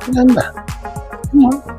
Maganda. Hmm.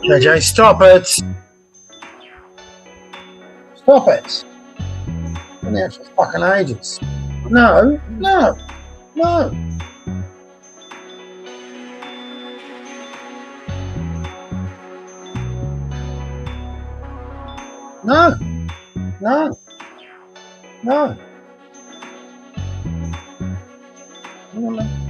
JJ, stop it! Stop it! there for fucking ages. No, no, no. No, no, no. No.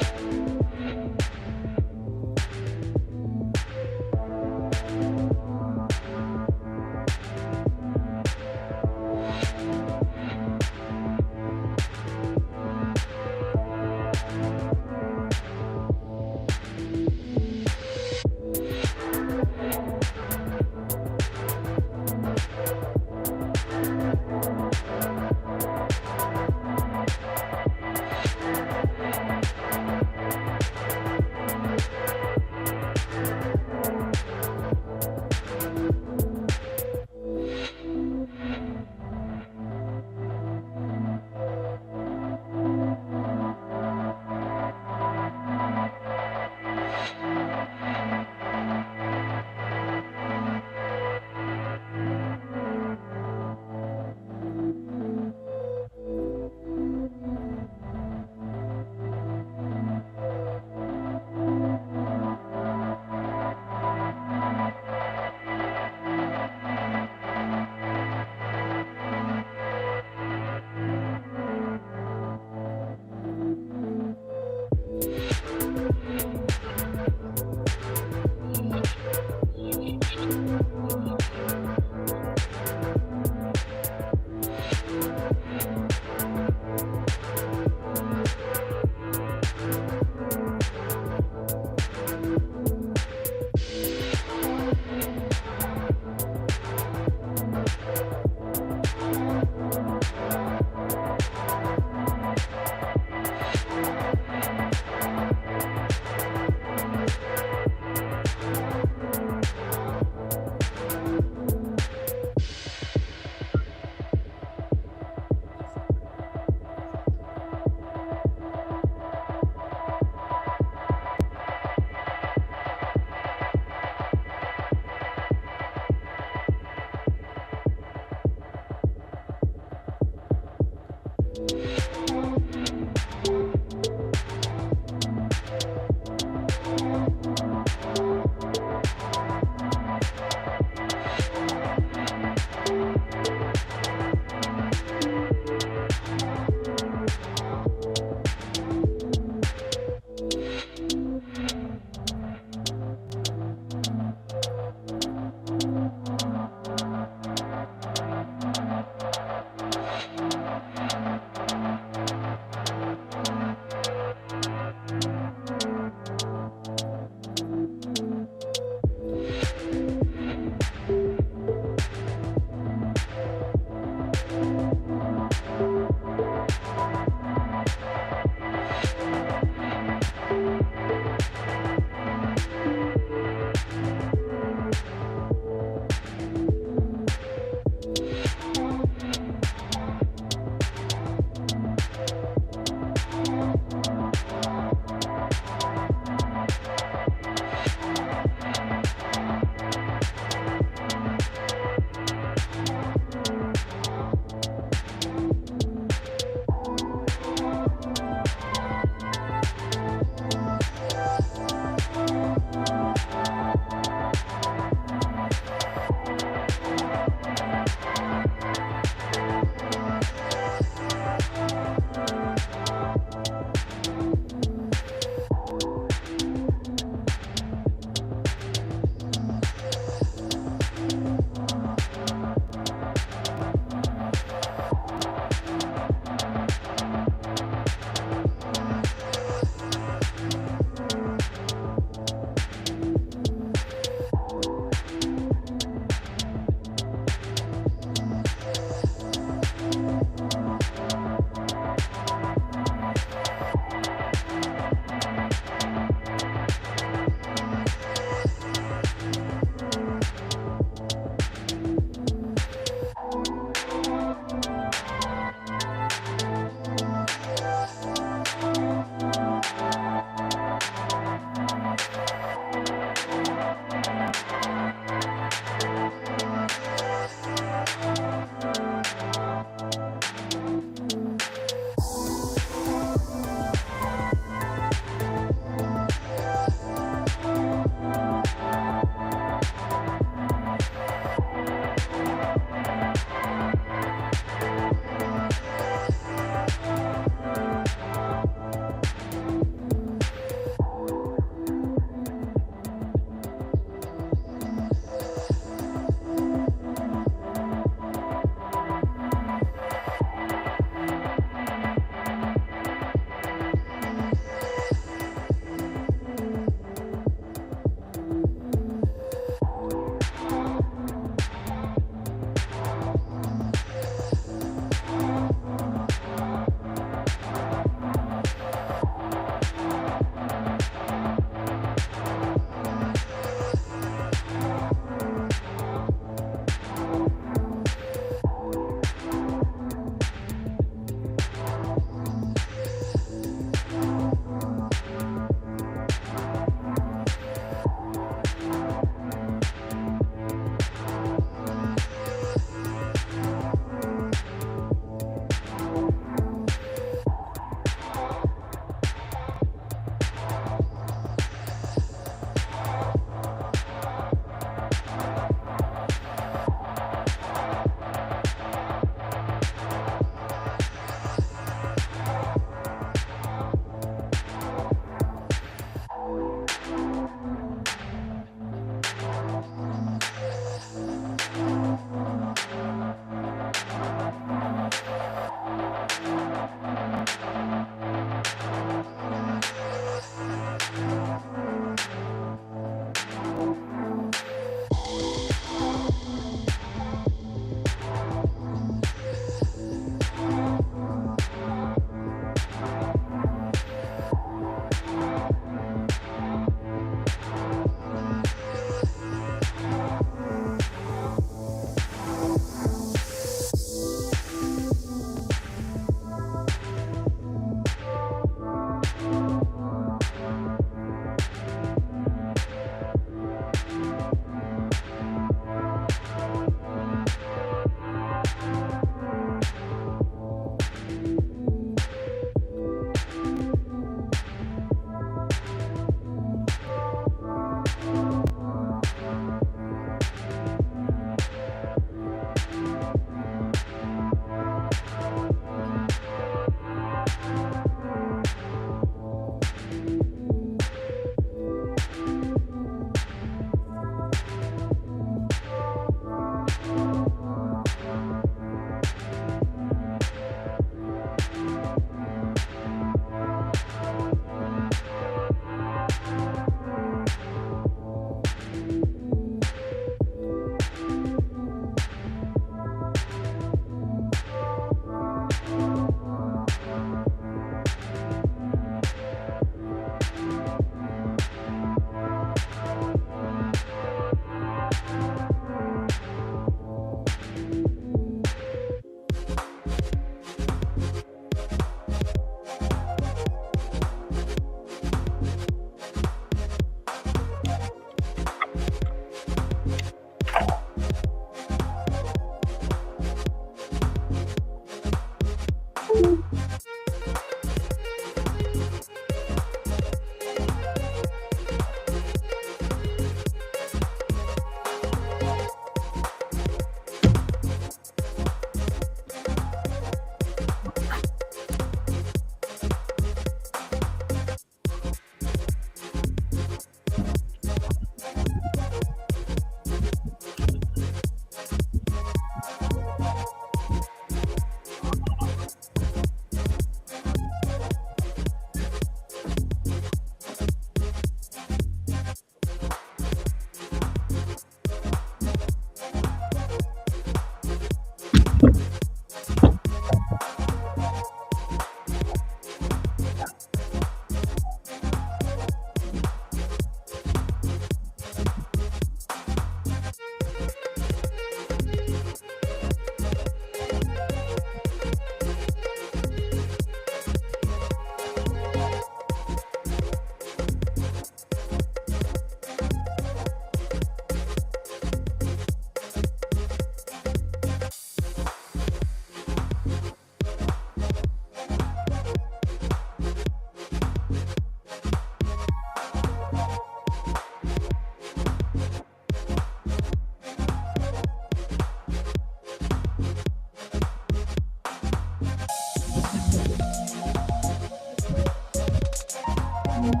Good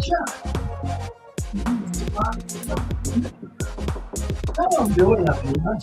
job. How I'm doing up here?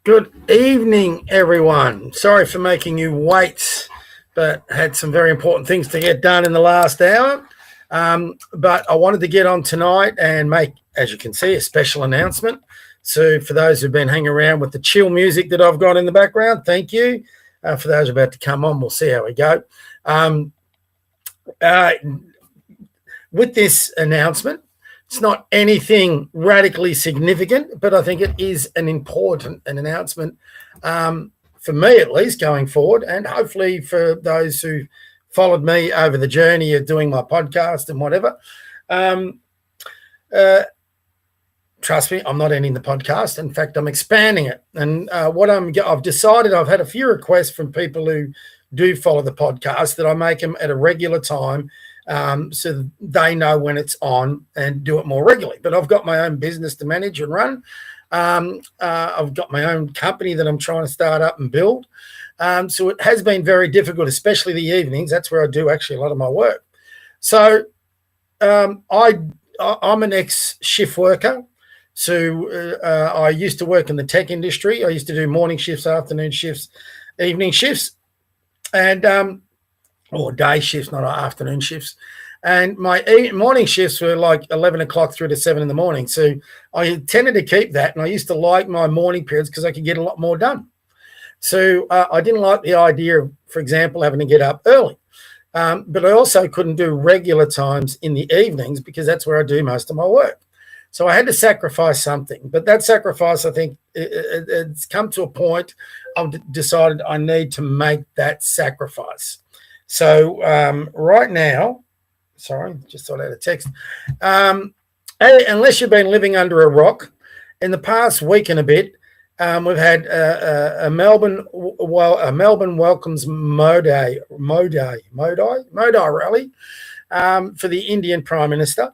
Good evening, everyone. Sorry for making you wait, but had some very important things to get done in the last hour. But I wanted to get on tonight and make, as you can see, a special announcement. So for those who've been hanging around with the chill music that I've got in the background, thank you. For those about to come on, we'll see how we go. With this announcement, it's not anything radically significant, but I think it is an important announcement for for me at least going forward, and hopefully for those who followed me over the journey of doing my podcast and whatever. Trust me, I'm not ending the podcast. In fact, I'm expanding it. And I've decided, I've had a few requests from people who do follow the podcast that I make them at a regular time, so they know when it's on and do it more regularly. But I've got my own business to manage and run. I've got my own company that I'm trying to start up and build. So it has been very difficult, especially the evenings. That's where I do actually a lot of my work. So I'm an ex-shift worker. So I used to work in the tech industry. I used to do morning shifts, afternoon shifts, evening shifts, and or day shifts, not afternoon shifts. And my morning shifts were like 11 o'clock through to 7 in the morning. So I tended to keep that, and I used to like my morning periods because I could get a lot more done. So I didn't like the idea of, for example, having to get up early. But I also couldn't do regular times in the evenings because that's where I do most of my work. So I had to sacrifice something. But that sacrifice, I think, it's come to a point I've decided I need to make that sacrifice. So right now, sorry, just thought I had a text. Unless you've been living under a rock, in the past week and a bit, we've had a Melbourne welcomes Modi rally for the Indian Prime Minister.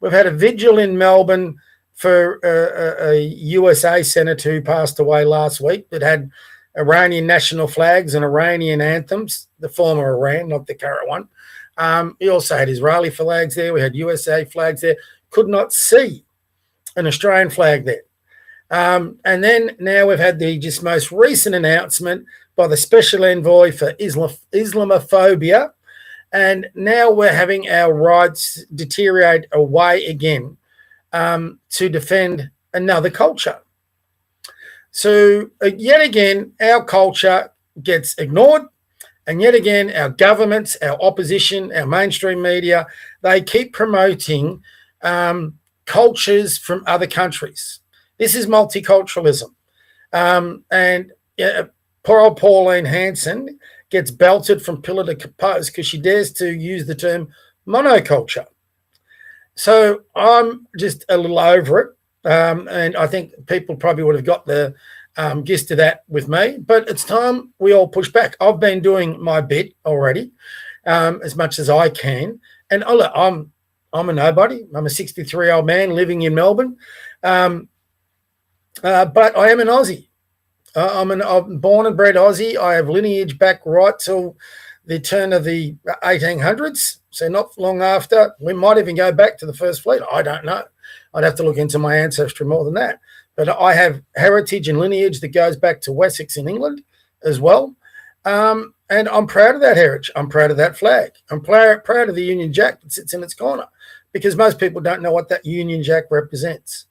We've had a vigil in Melbourne for a USA senator who passed away last week that had Iranian national flags and Iranian anthems, the former Iran, not the current one. He also had Israeli flags there. We had USA flags there. Could not see an Australian flag there. And then now we've had the just most recent announcement by the Special Envoy for Islamophobia. And now we're having our rights deteriorate away again to defend another culture. So yet again, our culture gets ignored. And yet again, our governments, our opposition, our mainstream media, they keep promoting cultures from other countries. This is multiculturalism. And poor old Pauline Hanson gets belted from pillar to post because she dares to use the term monoculture. So I'm just a little over it. And I think people probably would have got the gist of that with me. But it's time we all push back. I've been doing my bit already as much as I can. And look, I'm a nobody. I'm a 63-year-old man living in Melbourne. But I am an Aussie. I'm born and bred Aussie. I have lineage back right till the turn of the 1800s. So not long after, we might even go back to the First Fleet. I don't know. I'd have to look into my ancestry more than that. But I have heritage and lineage that goes back to Wessex in England as well. And I'm proud of that heritage. I'm proud of that flag. I'm proud of the Union Jack that sits in its corner because most people don't know what that Union Jack represents.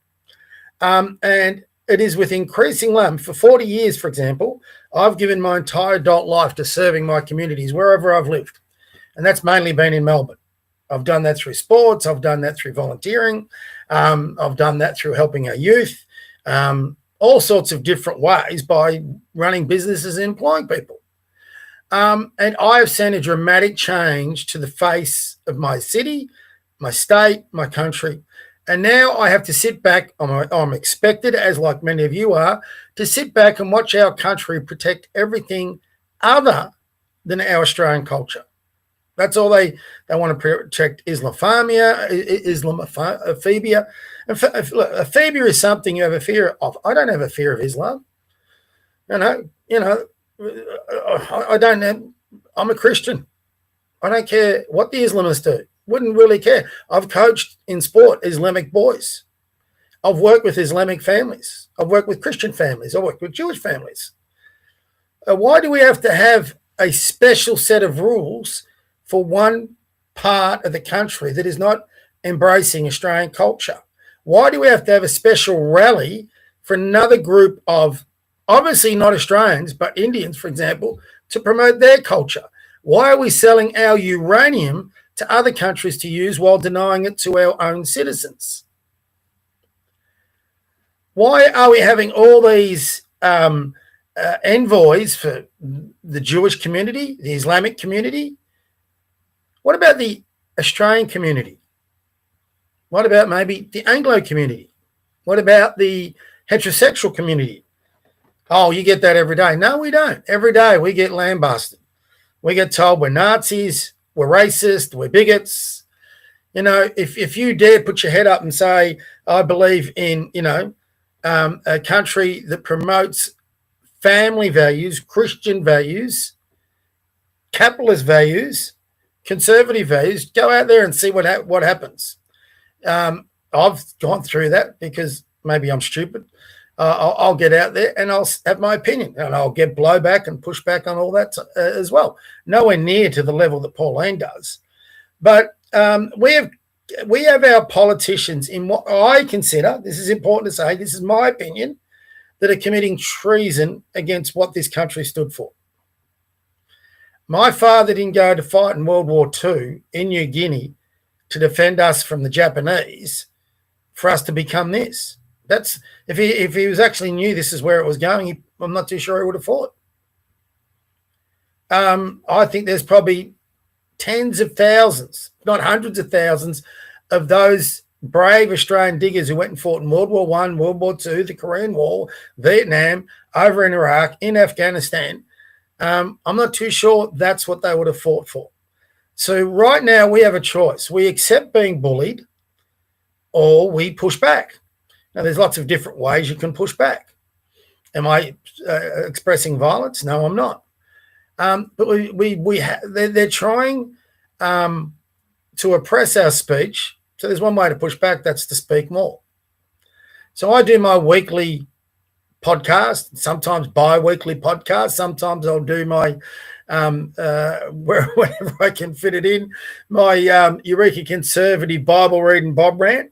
And it is with increasing love. For 40 years, for example, I've given my entire adult life to serving my communities wherever I've lived. And that's mainly been in Melbourne. I've done that through sports. I've done that through volunteering. I've done that through helping our youth, all sorts of different ways by running businesses and employing people. And I have seen a dramatic change to the face of my city, my state, my country. And now I have to sit back. I'm expected, as like many of you are, to sit back and watch our country protect everything other than our Australian culture. That's all they want to protect. Islamophobia. And look, phobia is something you have a fear of. I don't have a fear of Islam. I don't have. I'm a Christian. I don't care what the Islamists do. Wouldn't really care. I've coached in sport Islamic boys. I've worked with Islamic families. I've worked with Christian families. I've worked with Jewish families. Why do we have to have a special set of rules for one part of the country that is not embracing Australian culture? Why do we have to have a special rally for another group of, obviously not Australians, but Indians, for example, to promote their culture? Why are we selling our uranium to other countries to use while denying it to our own citizens? Why are we having all these envoys for the Jewish community, the Islamic community? What about the Australian community? What about maybe the Anglo community? What about the heterosexual community? Oh, you get that every day. No, we don't. Every day we get lambasted. We get told we're Nazis, we're racist, we're bigots. You know, if you dare put your head up and say, I believe in, a country that promotes family values, Christian values, capitalist values, conservative values, go out there and see what happens. I've gone through that because maybe I'm stupid. I'll get out there and I'll have my opinion, and I'll get blowback and pushback on all that as well. Nowhere near to the level that Pauline does. But we have our politicians in what I consider, this is important to say, this is my opinion, that are committing treason against what this country stood for. My father didn't go to fight in World War II in New Guinea to defend us from the Japanese for us to become this. That's if he was actually knew this is where it was going, I'm not too sure he would have fought. I think there's probably tens of thousands, not hundreds of thousands, of those brave Australian diggers who went and fought in World War I, World War II, the Korean War, Vietnam, over in Iraq, in Afghanistan. I'm not too sure that's what they would have fought for. So right now we have a choice. We accept being bullied or we push back. Now, there's lots of different ways you can push back. Am I expressing violence? No, I'm not. But they're trying to oppress our speech. So there's one way to push back, that's to speak more. So I do my weekly podcast, sometimes bi-weekly podcast. Sometimes I'll do my, whenever I can fit it in, my Eureka Conservative Bible reading Bob rant.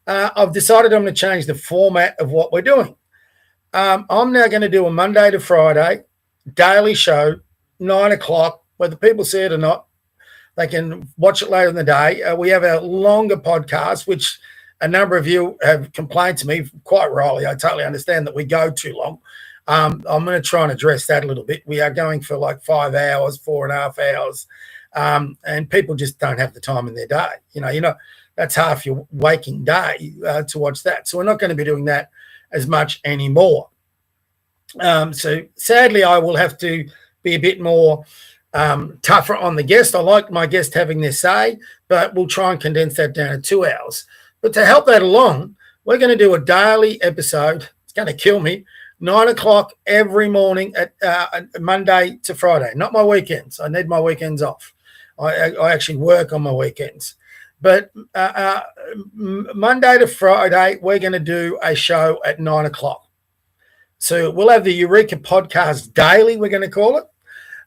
I've decided I'm going to change the format of what we're doing. I'm now going to do a Monday to Friday daily show, 9 o'clock, whether people see it or not. They can watch it later in the day. We have a longer podcast, which a number of you have complained to me, quite rightly. I totally understand that we go too long. I'm going to try and address that a little bit. We are going for like 5 hours, 4.5 hours, and people just don't have the time in their day. You know, that's half your waking day to watch that. So we're not going to be doing that as much anymore. So sadly, I will have to be a bit more tougher on the guest. I like my guest having their say, but we'll try and condense that down to 2 hours. But to help that along, we're going to do a daily episode. It's going to kill me. 9 o'clock every morning at Monday to Friday. Not my weekends. I need my weekends off. I actually work on my weekends. But Monday to Friday, we're going to do a show at 9 o'clock. So we'll have the Eureka Podcast daily, we're going to call it.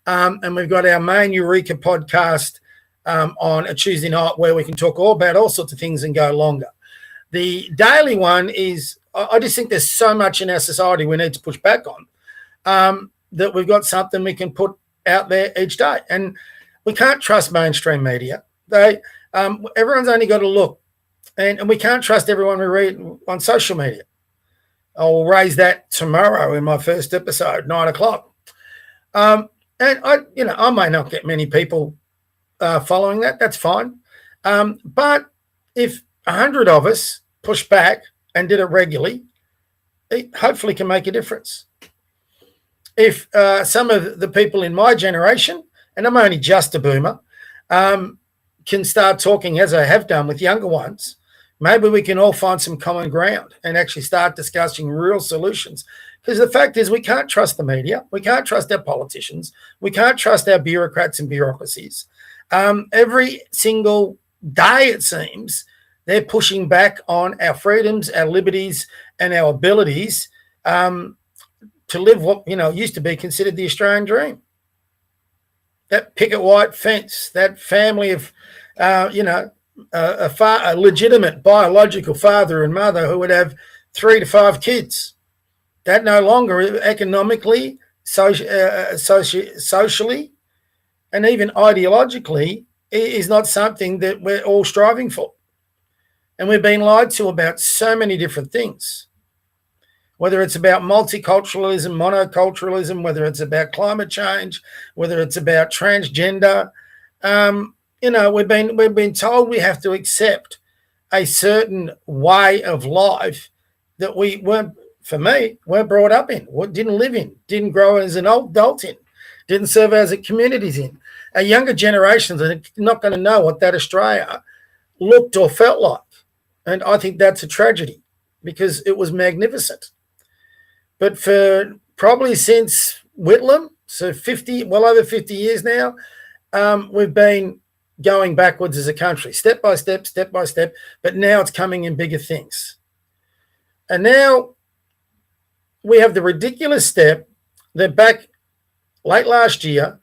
And we've got our main Eureka Podcast on a Tuesday night where we can talk all about all sorts of things and go longer. The daily one is, I just think there's so much in our society we need to push back on, that we've got something we can put out there each day. And we can't trust mainstream media. Everyone's only got to look. And we can't trust everyone we read on social media. I will raise that tomorrow in my first episode, 9 o'clock. And I may not get many people following that. That's fine. But if 100 of us push back and did it regularly, it hopefully can make a difference. If some of the people in my generation, and I'm only just a boomer, can start talking as I have done with younger ones, maybe we can all find some common ground and actually start discussing real solutions. Because the fact is, we can't trust the media. We can't trust our politicians. We can't trust our bureaucrats and bureaucracies. Every single day, it seems, they're pushing back on our freedoms, our liberties, and our abilities to live what, used to be considered the Australian dream. That picket white fence, that family of, a legitimate biological father and mother who would have 3 to 5 kids. That no longer economically, socially, and even ideologically is not something that we're all striving for. And we've been lied to about so many different things. whether it's about multiculturalism, monoculturalism, whether it's about climate change, whether it's about transgender. We've been told we have to accept a certain way of life that we weren't brought up in, didn't live in, didn't grow as an adult in, didn't serve as a communities in. Our younger generations are not going to know what that Australia looked or felt like. And I think that's a tragedy because it was magnificent. But for probably since Whitlam, so well over 50 years now, we've been going backwards as a country, step by step, but now it's coming in bigger things. And now we have the ridiculous step that back late last year,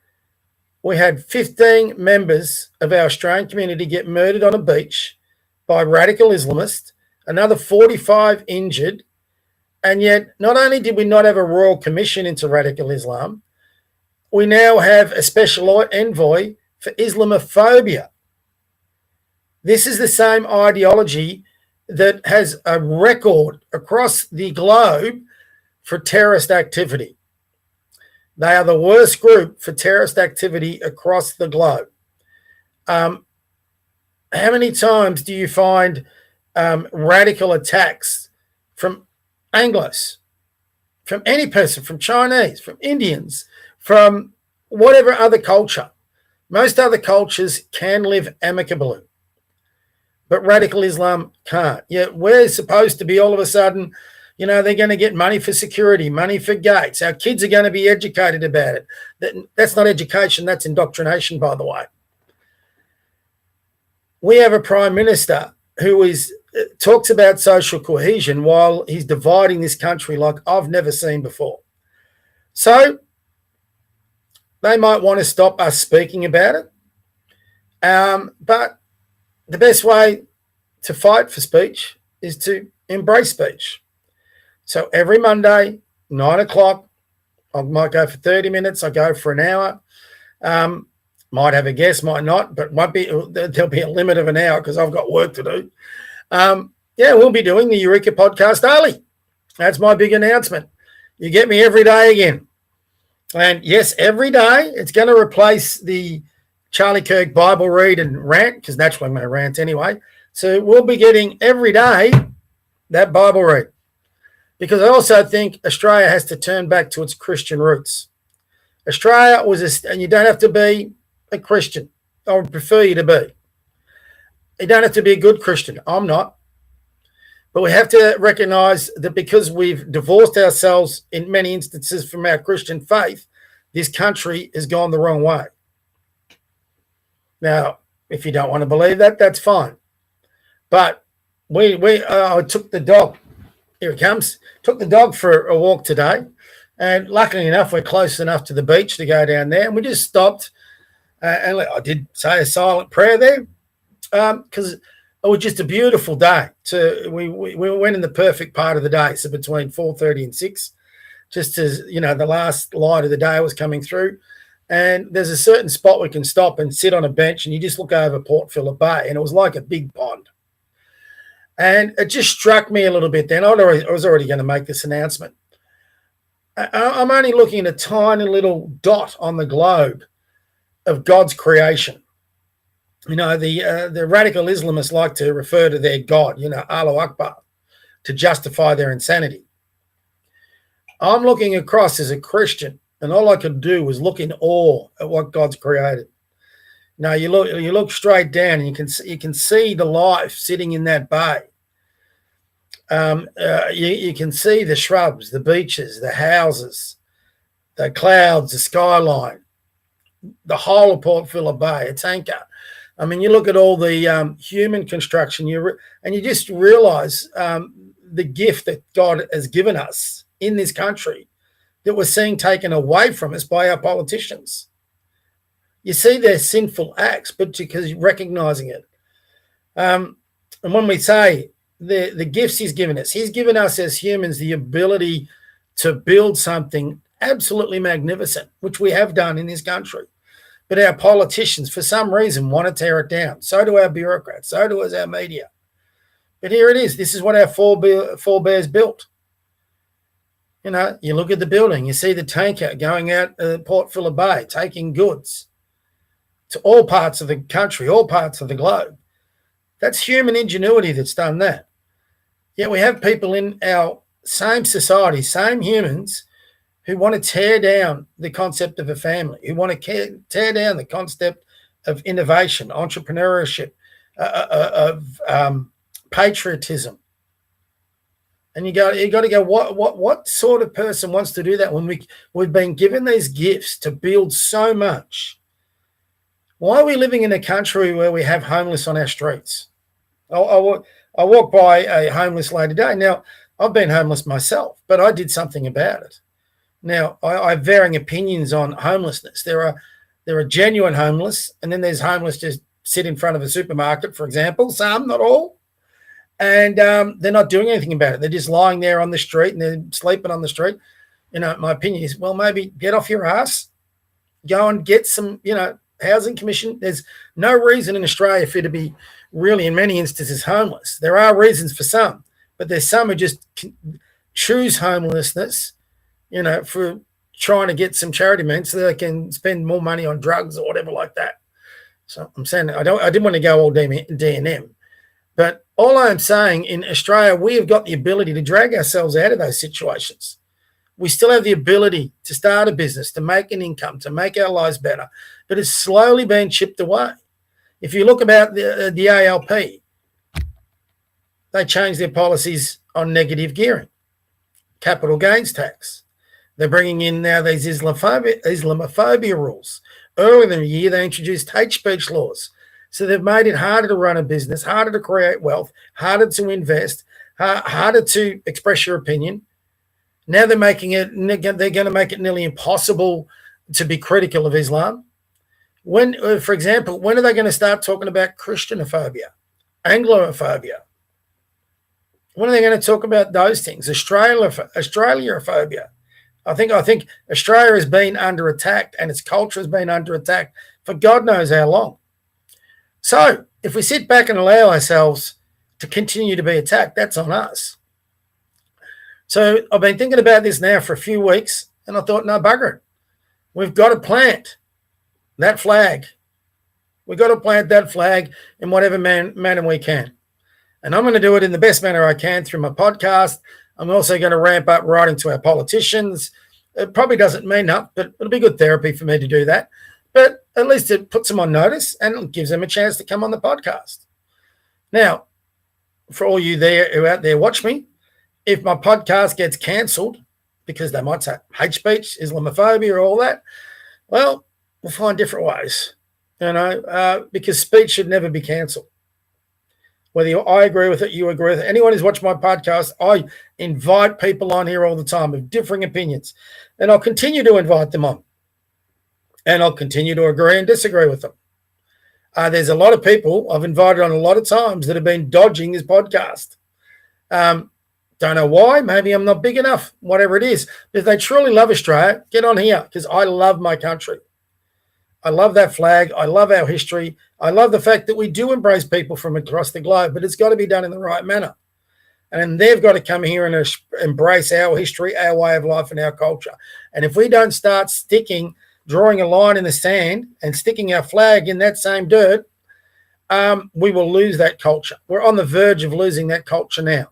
we had 15 members of our Australian community get murdered on a beach by radical Islamists, another 45 injured, and yet not only did we not have a royal commission into radical Islam, we now have a special envoy for Islamophobia. This is the same ideology that has a record across the globe for terrorist activity. They are the worst group for terrorist activity across the globe. How many times do you find radical attacks from Anglos, from any person, from Chinese, from Indians, from whatever other culture? Most other cultures can live amicably, but radical Islam can't. Yet we're supposed to be all of a sudden, they're going to get money for security, money for gates. Our kids are going to be educated about it. That's not education, that's indoctrination, by the way. We have a prime minister who talks about social cohesion while he's dividing this country like I've never seen before. So they might want to stop us speaking about it. But the best way to fight for speech is to embrace speech. So every Monday, 9 o'clock, I might go for 30 minutes. I go for an hour. Might have a guest, might not, but there'll be a limit of an hour because I've got work to do. We'll be doing the Eureka Podcast daily. That's my big announcement. You get me every day again. And yes, every day it's going to replace the Charlie Kirk Bible read and rant, because naturally I'm going to rant anyway. So we'll be getting every day that Bible read. Because I also think Australia has to turn back to its Christian roots. Australia and you don't have to be a Christian. I would prefer you to be. You don't have to be a good Christian. I'm not. But we have to recognise that because we've divorced ourselves in many instances from our Christian faith, this country has gone the wrong way. Now, if you don't want to believe that, that's fine. But I took the dog. Here it comes. Took the dog for a walk today. And luckily enough, we're close enough to the beach to go down there. And we just stopped. And I did say a silent prayer there because it was just a beautiful day. We went in the perfect part of the day, so between 4:30 and 6, just as, the last light of the day was coming through. And there's a certain spot we can stop and sit on a bench and you just look over Port Phillip Bay, and it was like a big pond. And it just struck me a little bit then. I was already going to make this announcement. I'm only looking at a tiny little dot on the globe of God's creation. The radical Islamists like to refer to their God, Allahu Akbar, to justify their insanity. I'm looking across as a Christian, and all I could do was look in awe at what God's created. Now you look straight down, and you can see the life sitting in that bay. You can see the shrubs, the beaches, the houses, the clouds, the skyline, the whole of Port Phillip Bay, its anchor. I mean, you look at all the human construction, and you just realise the gift that God has given us in this country that we're seeing taken away from us by our politicians. You see their sinful acts, but because you're recognising it. And when we say the gifts he's given us as humans the ability to build something absolutely magnificent, which we have done in this country. But our politicians, for some reason, want to tear it down. So do our bureaucrats. So does our media. But here it is. This is what our forebears built. You look at the building, you see the tanker going out Port Phillip Bay, taking goods to all parts of the country, all parts of the globe. That's human ingenuity that's done that. Yet we have people in our same society, same humans, who want to tear down the concept of a family, who want to tear down the concept of innovation, entrepreneurship, of patriotism. And you got to go, what sort of person wants to do that when we've been given these gifts to build so much? Why are we living in a country where we have homeless on our streets? I walked by a homeless lady today. Now, I've been homeless myself, but I did something about it. Now, I have varying opinions on homelessness. There are genuine homeless, and then there's homeless just sit in front of a supermarket, for example. Some, not all. And they're not doing anything about it. They're just lying there on the street and they're sleeping on the street. My opinion is, well, maybe get off your ass, go and get some, housing commission. There's no reason in Australia for you to be really, in many instances, homeless. There are reasons for some, but there's some who just choose homelessness, for trying to get some charity means so they can spend more money on drugs or whatever like that. So I'm saying I didn't want to go all D&M, but all I'm saying, in Australia, we have got the ability to drag ourselves out of those situations. We still have the ability to start a business, to make an income, to make our lives better, but it's slowly being chipped away. If you look about the ALP, they changed their policies on negative gearing, capital gains tax. They're bringing in now these Islamophobia rules. Earlier in the year, they introduced hate speech laws. So they've made it harder to run a business, harder to create wealth, harder to invest, harder to express your opinion. Now they're going to make it nearly impossible to be critical of Islam. When, for example, when are they going to start talking about Christianophobia, Anglophobia? When are they going to talk about those things? Australiaphobia. I think Australia has been under attack, and its culture has been under attack for God knows how long. So if we sit back and allow ourselves to continue to be attacked, that's on us. So I've been thinking about this now for a few weeks, and I thought, no, bugger it. We've got to plant that flag. We've got to plant that flag in whatever manner we can. And I'm going to do it in the best manner I can through my podcast. I'm also going to ramp up writing to our politicians. It probably doesn't mean enough, but it'll be good therapy for me to do that. But at least it puts them on notice and it gives them a chance to come on the podcast. Now, for all you there who out there watch me, if my podcast gets cancelled because they might say hate speech, Islamophobia, or all that, well, we'll find different ways, because speech should never be cancelled. Whether I agree with it, you agree with it. Anyone who's watched my podcast, I invite people on here all the time with differing opinions, and I'll continue to invite them on. And I'll continue to agree and disagree with them. There's a lot of people I've invited on a lot of times that have been dodging this podcast. Don't know why. Maybe I'm not big enough, whatever it is. But if they truly love Australia, get on here, because I love my country. I love that flag. I love our history. I love the fact that we do embrace people from across the globe, but it's got to be done in the right manner. And they've got to come here and embrace our history, our way of life, and our culture. And if we don't start drawing a line in the sand and sticking our flag in that same dirt, we will lose that culture. We're on the verge of losing that culture now.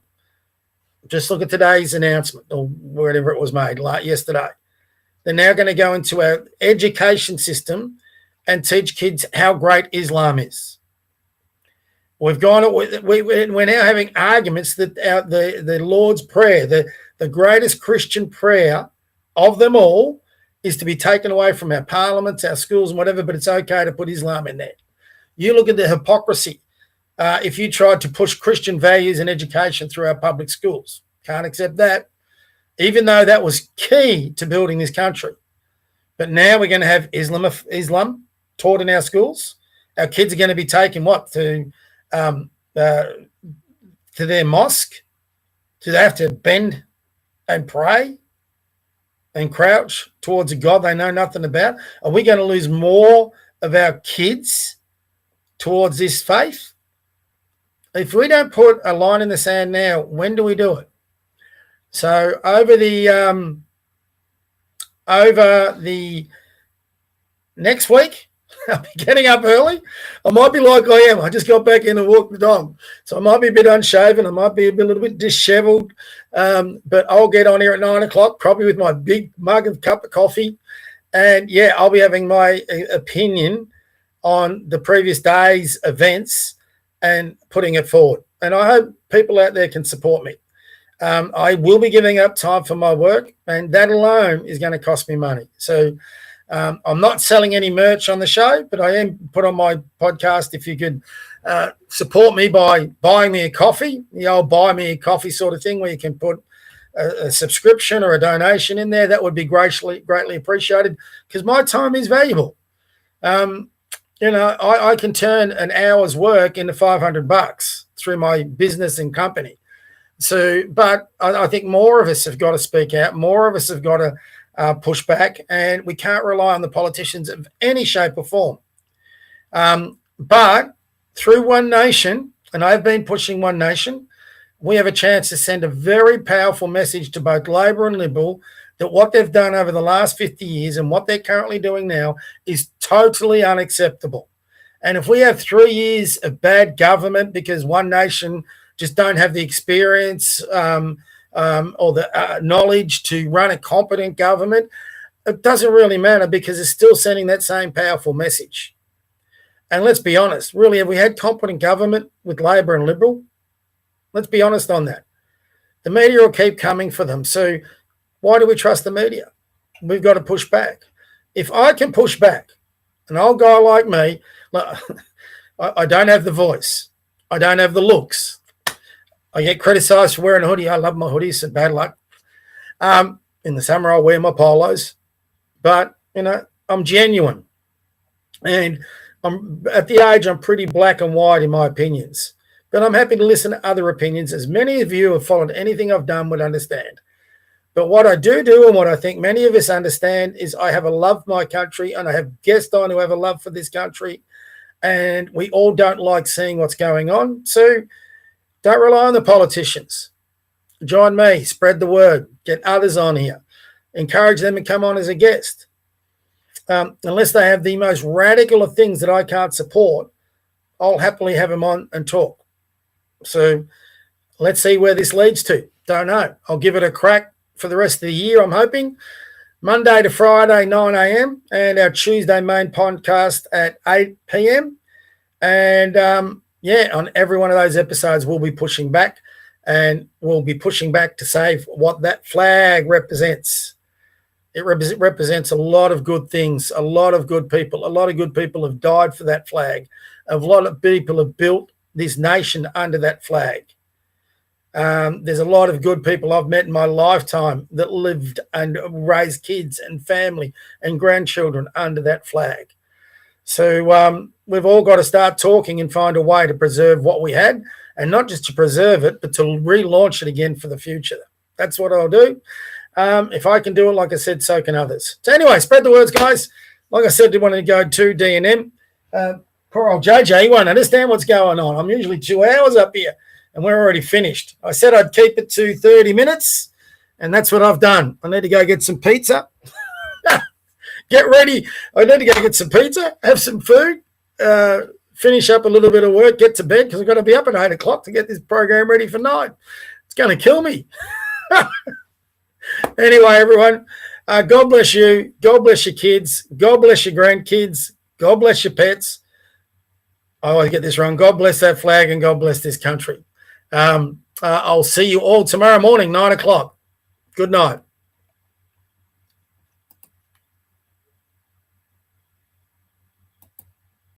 Just look at today's announcement, or whatever it was made yesterday. They're now going to go into our education system and teach kids how great Islam is. We're now having arguments that the Lord's Prayer, the greatest Christian prayer of them all, is to be taken away from our parliaments, our schools, and whatever, but it's okay to put Islam in there. You look at the hypocrisy. If you tried to push Christian values and education through our public schools, can't accept that, even though that was key to building this country. But now we're going to have Islam taught in our schools. Our kids are going to be taken to their mosque? Do they have to bend and pray and crouch towards a God they know nothing about? Are we going to lose more of our kids towards this faith? If we don't put a line in the sand now, when do we do it? So over the next week, I'll be getting up early. I might be like I am. I just got back in and walked the dog. So I might be a bit unshaven. I might be a little bit disheveled. But I'll get on here at 9 o'clock, probably with my big cup of coffee. And, yeah, I'll be having my opinion on the previous day's events and putting it forward. And I hope people out there can support me. I will be giving up time for my work, and that alone is going to cost me money. So I'm not selling any merch on the show, but I am put on my podcast. If you could support me by buying me a coffee, the old buy me a coffee sort of thing where you can put a subscription or a donation in there, that would be greatly appreciated, because my time is valuable. I can turn an hour's work into $500 through my business and company. So, but I think more of us have got to speak out. More of us have got to push back, and we can't rely on the politicians of any shape or form. But through One Nation, and I've been pushing One Nation, we have a chance to send a very powerful message to both Labor and Liberal that what they've done over the last 50 years and what they're currently doing now is totally unacceptable. And if we have 3 years of bad government because One Nation just don't have the experience or the knowledge to run a competent government, it doesn't really matter, because it's still sending that same powerful message. And let's be honest, really, have we had competent government with Labor and Liberal? Let's be honest on that. The media will keep coming for them. So why do we trust the media? We've got to push back. If I can push back, an old guy like me, I don't have the voice. I don't have the looks. I get criticised for wearing a hoodie. I love my hoodies, so bad luck. In the summer, I'll wear my polos. But, I'm genuine. And I'm at the age, I'm pretty black and white in my opinions. But I'm happy to listen to other opinions, as many of you have followed anything I've done would understand. But what I do and what I think many of us understand is I have a love for my country, and I have guests on who have a love for this country, and we all don't like seeing what's going on. So don't rely on the politicians. Join me, spread the word, get others on here, encourage them to come on as a guest. Unless they have the most radical of things that I can't support, I'll happily have them on and talk. So let's see where this leads to. Don't know. I'll give it a crack for the rest of the year, I'm hoping. Monday to Friday, 9 a.m. and our Tuesday main podcast at 8 p.m. And, on every one of those episodes, we'll be pushing back, and we'll be pushing back to say what that flag represents. It represents a lot of good things, a lot of good people. A lot of good people have died for that flag. A lot of people have built this nation under that flag. There's a lot of good people I've met in my lifetime that lived and raised kids and family and grandchildren under that flag. So we've all got to start talking and find a way to preserve what we had, and not just to preserve it, but to relaunch it again for the future. That's what I'll do. If I can do it, like I said, so can others. So anyway, spread the words, guys. Like I said, I wanted to go to D&M. Poor old JJ, he won't understand what's going on. I'm usually 2 hours up here, and we're already finished. I said I'd keep it to 30 minutes, and that's what I've done. I need to go get some pizza. Get ready. I need to go get some pizza, have some food, finish up a little bit of work, get to bed, because I've got to be up at 8 o'clock to get this program ready for 9. It's going to kill me. Anyway, everyone, God bless you. God bless your kids. God bless your grandkids. God bless your pets. I always get this wrong. God bless that flag, and God bless this country. I'll see you all tomorrow morning, 9 o'clock. Good night.